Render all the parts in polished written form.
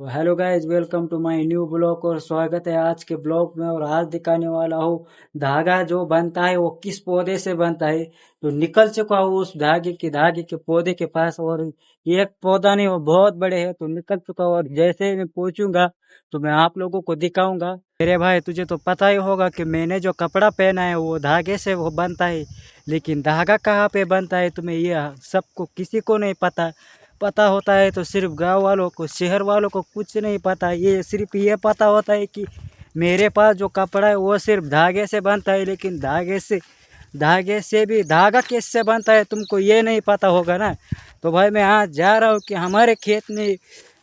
तो hello guys, welcome to my new blog और स्वागत है आज के ब्लॉग में। और आज दिखाने वाला हूँ धागा जो बनता है वो किस पौधे से बनता है। तो निकल चुका हूँ उस धागे के पौधे के पास। और एक पौधा नहीं, वो बहुत बड़े हैं। तो निकल चुका हूँ और जैसे ही मैं पहुंचूंगा तो मैं आप लोगों को दिखाऊंगा। मेरे भाई, तुझे तो पता ही होगा कि मैंने जो कपड़ा पहना है वो धागे से वो बनता है, लेकिन धागा कहाँ पे बनता है तुम्हें ये सबको किसी को नहीं पता। पता होता है तो सिर्फ गांव वालों को, शहर वालों को कुछ नहीं पता। ये सिर्फ ये पता होता है कि मेरे पास जो कपड़ा है वो सिर्फ धागे से बनता है, लेकिन धागे से भी धागा किससे बनता है तुमको ये नहीं पता होगा ना। तो भाई मैं आज जा रहा हूँ कि हमारे खेत में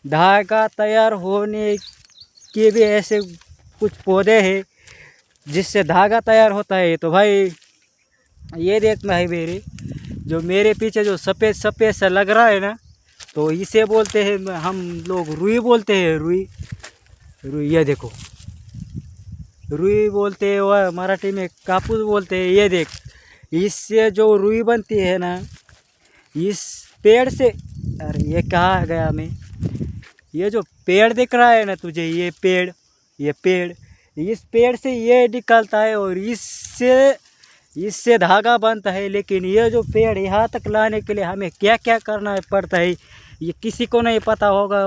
धागा तैयार होने के भी ऐसे कुछ पौधे हैं जिससे धागा तैयार होता है। तो भाई ये देख भाई, मेरे जो मेरे पीछे जो सफ़ेद सफ़ेद सा लग रहा है ना, तो इसे बोलते हैं हम लोग रुई बोलते हैं। रुई रुई, ये देखो, रुई बोलते हैं। वह मराठी में कापूस बोलते हैं। ये देख, इससे जो रुई बनती है ना, इस पेड़ से, अरे ये कहाँ गया मैं, ये जो पेड़ दिख रहा है ना तुझे, ये पेड़ इस पेड़ से ये निकलता है और इससे इससे धागा बनता है। लेकिन ये जो पेड़ यहाँ तक लाने के लिए हमें क्या क्या करना पड़ता है ये किसी को नहीं पता होगा।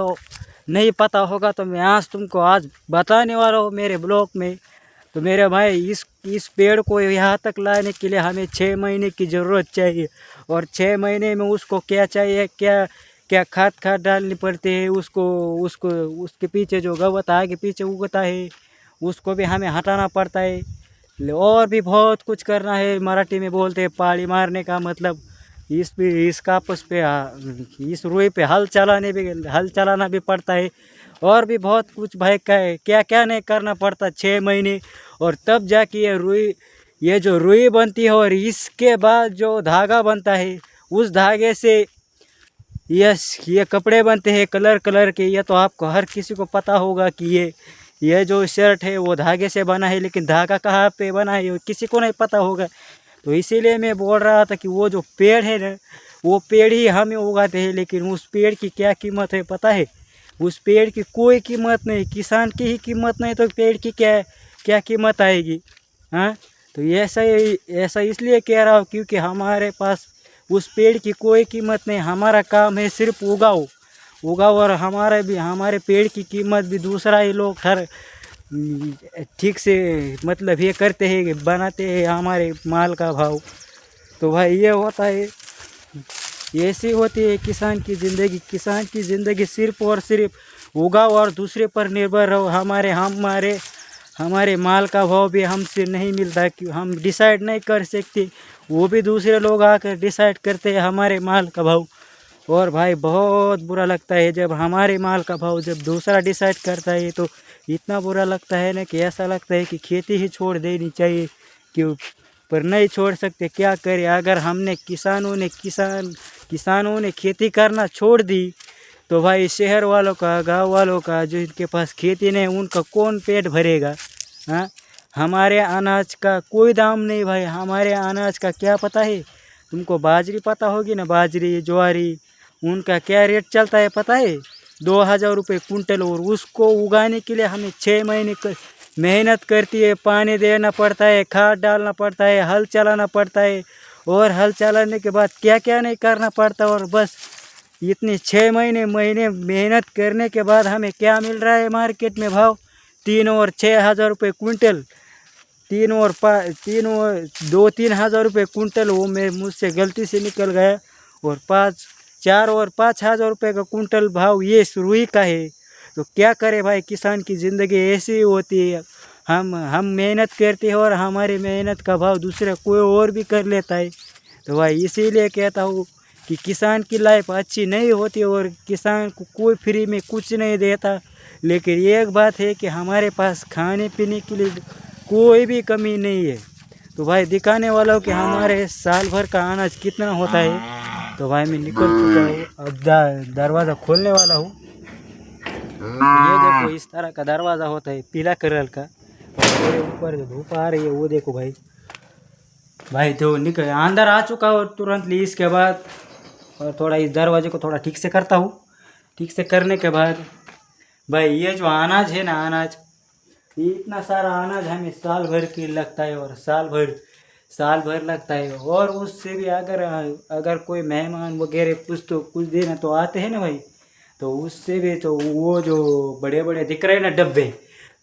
तो मैं आज तुमको आज बताने वाला हूँ मेरे ब्लॉग में। तो मेरे भाई, इस पेड़ को यहाँ तक लाने के लिए हमें 6 महीने की ज़रूरत चाहिए। और 6 महीने में उसको क्या चाहिए, क्या क्या खाद डालनी पड़ती है उसको उसको उसके पीछे जो गवत आगे पीछे उगता है उसको भी हमें हटाना पड़ता है। और भी बहुत कुछ करना है। मराठी में बोलते हैं पाड़ी मारने का मतलब इस कापस पे इस रुई पे हल चलाना भी पड़ता है। और भी बहुत कुछ भाई क्या क्या नहीं करना पड़ता 6 महीने। और तब जाके ये जो रुई बनती है और इसके बाद जो धागा बनता है उस धागे से ये कपड़े बनते हैं कलर कलर के। ये तो आपको हर किसी को पता होगा कि ये जो शर्ट है वो धागे से बना है, लेकिन धागा कहाँ पे बना है वो किसी को नहीं पता होगा। तो इसीलिए मैं बोल रहा था कि वो जो पेड़ है ना, वो पेड़ ही हमें उगाते हैं, लेकिन उस पेड़ की क्या कीमत है पता है? उस पेड़ की कोई कीमत नहीं। किसान की ही कीमत नहीं तो पेड़ की क्या क्या कीमत आएगी? हाँ, तो ऐसा इसलिए कह रहा हूँ क्योंकि हमारे पास उस पेड़ की कोई कीमत नहीं। हमारा काम है सिर्फ उगाओ और हमारे पेड़ की कीमत भी दूसरा ही लोग हर ठीक से मतलब ये करते हैं, बनाते हैं हमारे माल का भाव। तो भाई ये होता है, ऐसी होती है किसान की ज़िंदगी। किसान की ज़िंदगी सिर्फ और सिर्फ उगाओ और दूसरे पर निर्भर रहो। हमारे माल का भाव भी हमसे नहीं मिलता कि हम डिसाइड नहीं कर सकते, वो भी दूसरे लोग आकर डिसाइड करते हैं हमारे माल का भाव। और भाई बहुत बुरा लगता है जब हमारे माल का भाव जब दूसरा डिसाइड करता है। तो इतना बुरा लगता है ना कि ऐसा लगता है कि खेती ही छोड़ देनी चाहिए, क्यों? पर नहीं छोड़ सकते, क्या करें? अगर हमने किसानों ने खेती करना छोड़ दी तो भाई शहर वालों का, गांव वालों का, जो इनके पास खेती नहीं उनका कौन पेट भरेगा? हाँ, हमारे अनाज का कोई दाम नहीं भाई। हमारे अनाज का क्या पता है तुमको? बाजरी पता होगी ना, बाजरी ज्वारी, उनका क्या रेट चलता है पता है? 2,000 रुपये कुंटल। और उसको उगाने के लिए हमें 6 महीने मेहनत करती है, पानी देना पड़ता है, खाद डालना पड़ता है, हल चलाना पड़ता है। और हल चलाने के बाद क्या क्या नहीं करना पड़ता। और बस इतनी 6 महीने मेहनत करने के बाद हमें क्या मिल रहा है मार्केट में भाव? 3 और 6,000 रुपये कुंटल। 2-3 हज़ार रुपये कुंटल वो मैं मुझसे गलती से निकल गया। और 4 और 5 हज़ार रुपये का कुंटल भाव ये रुई का है। तो क्या करे भाई, किसान की ज़िंदगी ऐसी ही होती है। हम मेहनत करते हैं और हमारी मेहनत का भाव दूसरा कोई और भी कर लेता है। तो भाई इसीलिए कहता हूँ कि किसान की लाइफ अच्छी नहीं होती और किसान को कोई फ्री में कुछ नहीं देता। लेकिन एक बात है कि हमारे पास खाने पीने के लिए कोई भी कमी नहीं है। तो भाई दिखाने वाला हूँ कि हमारे साल भर का अनाज कितना होता है। तो भाई मैं निकल चुका हूँ, अब दरवाज़ा खोलने वाला हूँ। ये देखो, इस तरह का दरवाज़ा होता है पीला कलर का। और मेरे ऊपर जो धूप आ रही है वो देखो भाई। तो निकल अंदर आ चुका हूँ तुरंत ली। इसके बाद और थोड़ा इस दरवाजे को थोड़ा ठीक से करता हूँ। ठीक से करने के बाद भाई ये जो अनाज है ना, अनाज, ये इतना सारा अनाज हमें साल भर के लगता है, और साल भर लगता है। और उससे भी अगर अगर कोई मेहमान वगैरह कुछ देना तो आते हैं ना भाई, तो उससे भी तो वो जो बड़े बड़े दिख रहे हैं ना डब्बे,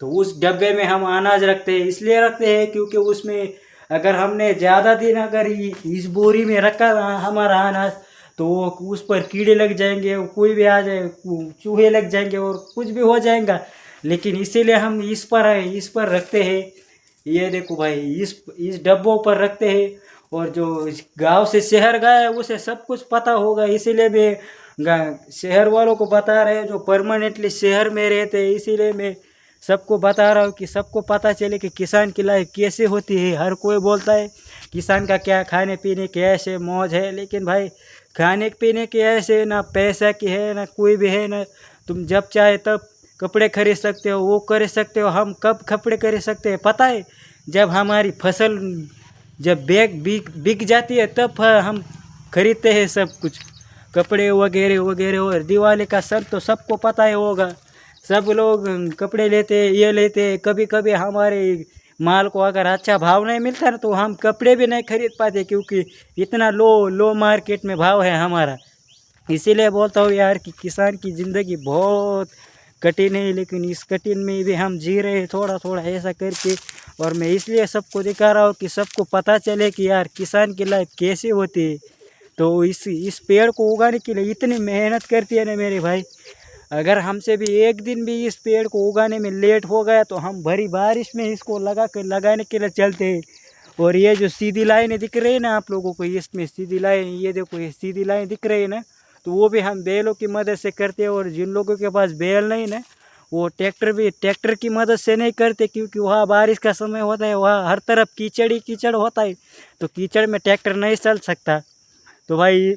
तो उस डब्बे में हम अनाज रखते हैं। इसलिए रखते हैं क्योंकि उसमें अगर हमने ज़्यादा दिन अगर इस बोरी में रखा हमारा अनाज, तो वो उस पर कीड़े लग जाएंगे, कोई भी आ जाए, चूहे लग जाएंगे और कुछ भी हो जाएगा। लेकिन इसीलिए हम इस पर रखते हैं। ये देखो भाई, इस डब्बों पर रखते हैं। और जो गांव से शहर गया है उसे सब कुछ पता होगा, इसीलिए मैं शहर वालों को बता रहे हैं जो परमानेंटली शहर में रहते हैं। इसीलिए मैं सबको बता रहा हूँ कि सबको पता चले कि किसान की लाइफ कैसे होती है। हर कोई बोलता है किसान का क्या खाने पीने के ऐसे मौज है, लेकिन भाई खाने पीने के ऐसे ना पैसा की है ना कोई भी है ना। तुम जब चाहे तब कपड़े खरीद सकते हो, वो कर सकते हो। हम कब कपड़े खरीद सकते हैं पता है? जब हमारी फसल जब बिक जाती है तब हम खरीदते हैं सब कुछ, कपड़े वगैरह वगैरह। और दिवाली का सब तो सबको पता ही होगा, सब लोग कपड़े लेते हैं, ये लेते हैं। कभी कभी हमारे माल को अगर अच्छा भाव नहीं मिलता ना, तो हम कपड़े भी नहीं खरीद पाते, क्योंकि इतना लो मार्केट में भाव है हमारा। इसीलिए बोलता हूँ यार कि किसान की ज़िंदगी बहुत कठिन है, लेकिन इस कठिन में भी हम जी रहे हैं थोड़ा थोड़ा ऐसा करके। और मैं इसलिए सबको दिखा रहा हूँ कि सबको पता चले कि यार किसान की लाइफ कैसे होती है। तो इस पेड़ को उगाने के लिए इतनी मेहनत करती है ना मेरे भाई। अगर हमसे भी एक दिन भी इस पेड़ को उगाने में लेट हो गया तो हम भरी बारिश में इसको लगाने के लिए चलते हैं। और ये जो सीधी लाइनें दिख रही है ना आप लोगों को, इसमें सीधी लाइन, ये देखो ये सीधी लाइन दिख रही है ना, तो वो भी हम बैलों की मदद से करते हैं। और जिन लोगों के पास बैल नहीं ना, वो ट्रैक्टर की मदद से नहीं करते, क्योंकि वहाँ बारिश का समय होता है, वहाँ हर तरफ कीचड़ ही कीचड़ होता है, तो कीचड़ में ट्रैक्टर नहीं चल सकता। तो भाई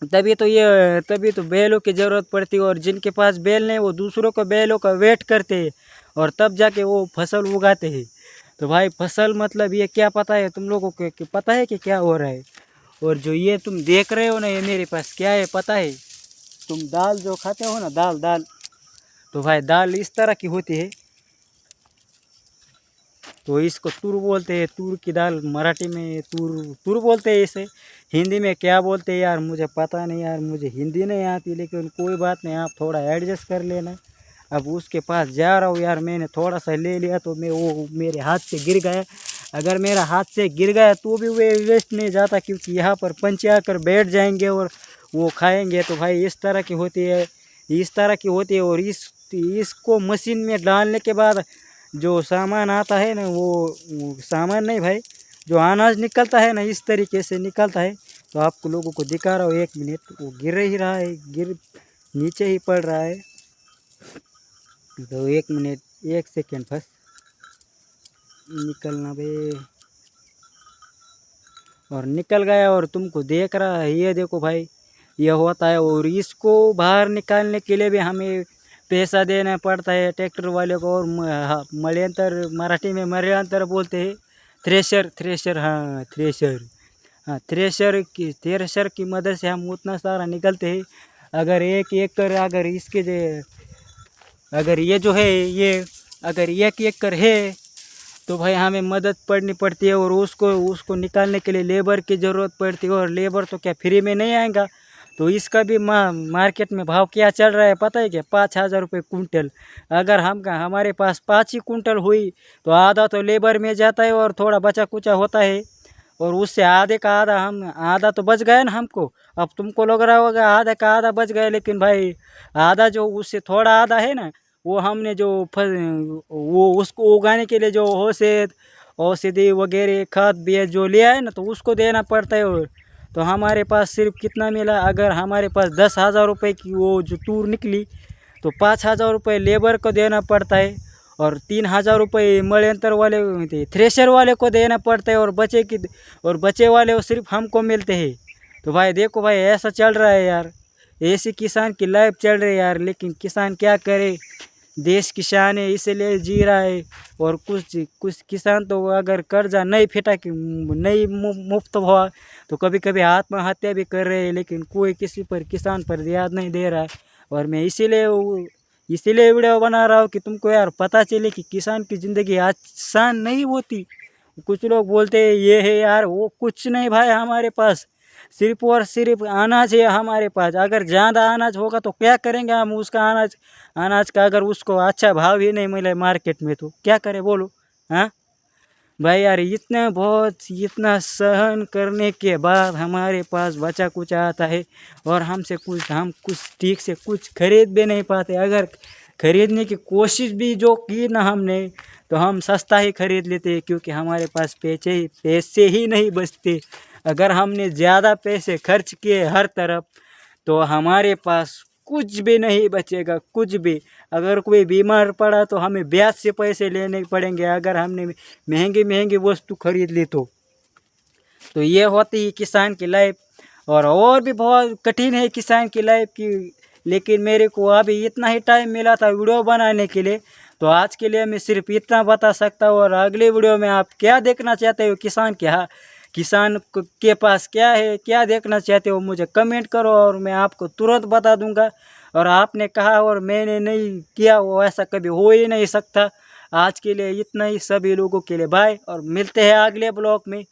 तभी तो बैलों की ज़रूरत पड़ती है। और जिनके पास बैल नहीं वो दूसरों को बैलों का वेट करते हैं, और तब जाके वो फसल उगाते हैं। तो भाई फसल मतलब ये क्या पता है तुम लोगों को, कि पता है कि क्या हो रहा है? और जो ये तुम देख रहे हो ना, ये मेरे पास क्या है पता है? तुम दाल जो खाते हो ना, दाल दाल, तो भाई दाल इस तरह की होती है। तो इसको तूर बोलते हैं, तूर की दाल, मराठी में तूर तूर बोलते हैं इसे। हिंदी में क्या बोलते हैं यार मुझे पता नहीं यार, मुझे हिंदी नहीं आती, लेकिन कोई बात नहीं, आप थोड़ा एडजस्ट कर लेना। अब उसके पास जा रहा हूँ यार, मैंने थोड़ा सा ले लिया तो वो मेरे हाथ से गिर गया। अगर मेरा हाथ से गिर गया तो भी वे वेस्ट नहीं जाता, क्योंकि यहाँ पर पंछी आकर बैठ जाएंगे और वो खाएंगे। तो भाई इस तरह की होती है, इस तरह की होती है। और इसको मशीन में डालने के बाद जो सामान आता है ना, वो सामान नहीं भाई, जो अनाज निकलता है ना, इस तरीके से निकलता है। तो आपको लोगों को दिखा रहा हूँ, 1 मिनट, वो गिर ही रहा है, नीचे ही पड़ रहा है। तो 1 मिनट, 1 सेकेंड बस, निकलना बे। और निकल गया, और तुमको देख रहा है, ये देखो भाई, ये होता है। और इसको बाहर निकालने के लिए भी हमें पैसा देना पड़ता है ट्रैक्टर वाले को। और मराठी में मल्यातर बोलते हैं, थ्रेशर, हाँ थ्रेशर, हाँ थ्रेशर की मदद से हम उतना सारा निकलते हैं। अगर एक एकड़, अगर ये जो है, ये अगर 1 एकड़ है, तो भाई हमें मदद पड़नी पड़ती है। और उसको निकालने के लिए लेबर की ज़रूरत पड़ती है, और लेबर तो क्या फ्री में नहीं आएगा। तो इसका भी मार्केट में भाव क्या चल रहा है पता है क्या? 5,000 रुपये कुंटल। अगर हमारे पास 5 ही कुंटल हुई तो आधा तो लेबर में जाता है, और थोड़ा बचा कुचा होता है। और उससे आधे का आधा तो बच गया ना हमको। अब तुमको लग रहा होगा आधा का आधा बच गया, लेकिन भाई आधा जो उससे थोड़ा आधा है ना, वो हमने वो उसको उगाने के लिए जो औषधि वगैरह खाद बीज जो लिया है ना, तो उसको देना पड़ता है। और तो हमारे पास सिर्फ कितना मिला? अगर हमारे पास 10,000 रुपये की वो जो तूर निकली, तो 5,000 रुपये लेबर को देना पड़ता है, और 3,000 रुपये मल्यांतर वाले थ्रेशर वाले को देना पड़ता है। और बचे वाले वो सिर्फ हमको मिलते हैं। तो भाई देखो भाई, ऐसा चल रहा है यार, ऐसी किसान की लाइफ चल रही है यार। लेकिन किसान क्या करे, देश की शान है, इसलिए जी रहा है। और कुछ किसान तो अगर कर्जा नहीं फिटा कि नहीं मुफ्त हुआ, तो कभी कभी आत्महत्या भी कर रहे हैं। लेकिन कोई किसी पर, किसान पर ध्यान नहीं दे रहा है। और मैं इसीलिए इसीलिए वीडियो बना रहा हूँ कि तुमको यार पता चले कि किसान की ज़िंदगी आसान नहीं होती। कुछ लोग बोलते हैं ये है यार, वो कुछ नहीं भाई, हमारे पास सिर्फ और सिर्फ अनाज है हमारे पास। अगर ज़्यादा अनाज होगा तो क्या करेंगे हम उसका, अनाज का अगर उसको अच्छा भाव ही नहीं मिले मार्केट में तो क्या करें बोलो। हाँ भाई यार, इतना सहन करने के बाद हमारे पास बचा कुछ आता है और हम कुछ ठीक से कुछ खरीद भी नहीं पाते। अगर खरीदने की कोशिश भी जो की ना हमने, तो हम सस्ता ही खरीद लेते हैं, क्योंकि हमारे पास पैसे ही नहीं बचते। अगर हमने ज़्यादा पैसे खर्च किए हर तरफ, तो हमारे पास कुछ भी नहीं बचेगा, कुछ भी। अगर कोई बीमार पड़ा तो हमें ब्याज से पैसे लेने पड़ेंगे, अगर हमने महंगी महंगी वस्तु खरीद ली तो ये होती है किसान की लाइफ। और भी बहुत कठिन है किसान की लाइफ की, लेकिन मेरे को अभी इतना ही टाइम मिला था वीडियो बनाने के लिए, तो आज के लिए मैं सिर्फ इतना बता सकता हूँ। और अगले वीडियो में आप क्या देखना चाहते हो, किसान के पास क्या है, क्या देखना चाहते हो, मुझे कमेंट करो और मैं आपको तुरंत बता दूंगा। और आपने कहा और मैंने नहीं किया, वो ऐसा कभी हो ही नहीं सकता। आज के लिए इतना ही, सभी लोगों के लिए बाय, और मिलते हैं अगले ब्लॉग में।